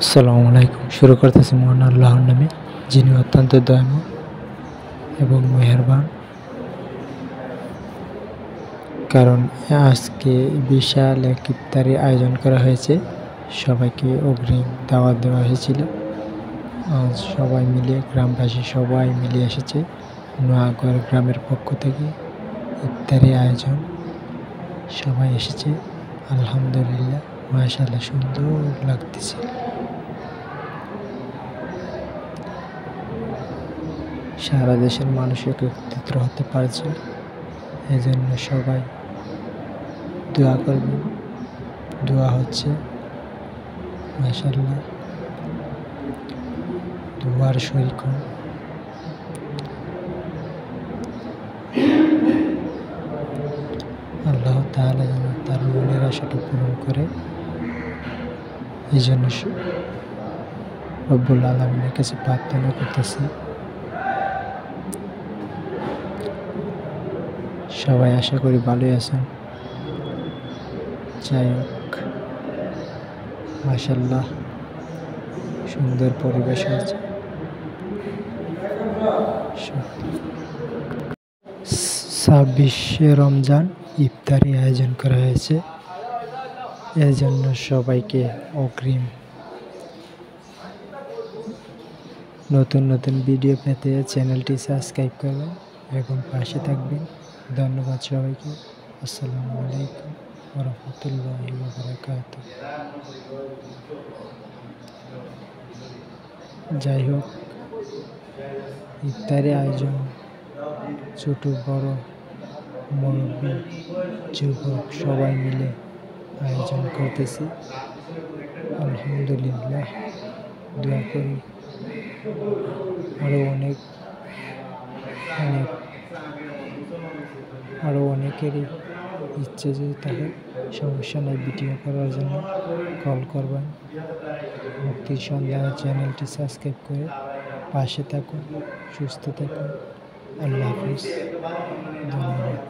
আসসালামু আলাইকুম। শুরু করতেছি মহান আল্লাহর নামে, যিনি অত্যন্ত দয়াময় এবং মেহেরবান। কারণ আজকে বিশাল এক ইফতারি আয়োজন করা হয়েছে, সবাইকে অগ্রিম দাওয়াত দেওয়া হয়েছিল। আজ সবাই মিলে, গ্রামবাসী সবাই মিলে এসেছে। নোয়াগড় গ্রামের পক্ষ থেকে ইফতারি আয়োজন, সবাই এসেছে। আলহামদুলিল্লাহ, মাশাআল্লাহ, সুন্দর লাগতেছে। সারা দেশের মানুষ একত্রিত হতে পারছে, এজন্য সবাই দোয়া করবেন। দোয়া হচ্ছে, মাশাআল্লাহ, দোয়ার শরীক হন। আল্লাহ তাআলা যেন তার মনের আশাটা পূরণ করে, এই জন্য রব্বুল আলামিনের কাছে প্রার্থনা করতেছি। সবাই আশা করি ভালোই আছেন। যাই হোক, মাশাআল্লাহ, সুন্দর পরিবেশ হয়েছে। 26শে রমজান ইফতারি আয়োজন করা হয়েছে, এর জন্য সবাইকে অগ্রিম। নতুন নতুন ভিডিও পেতে চ্যানেলটি সাবস্ক্রাইব করবেন এবং পাশে থাকবেন। ধন্যবাদ সবাইকে। আসসালামু আলাইকুম ওয়া রাহমাতুল্লাহি ওয়া বারাকাতুহু। যাই হোক, ইফতারি আয়োজন ছোট বড়, মুরব্বী যুবক সবাই মিলে আয়োজন করতেছি। আলহামদুলিল্লাহ, দোয়া করি আরো অনেকেরই ইচ্ছে যদি থাকে, সমস্যা নেই, ভিডিও করার জন্য কল করবেন। মুক্তির সন্ধ্যা চ্যানেলটি সাবস্ক্রাইব করে পাশে থাকুন। সুস্থ থাকুন। আল্লাহ হাফিজ। ধন্যবাদ।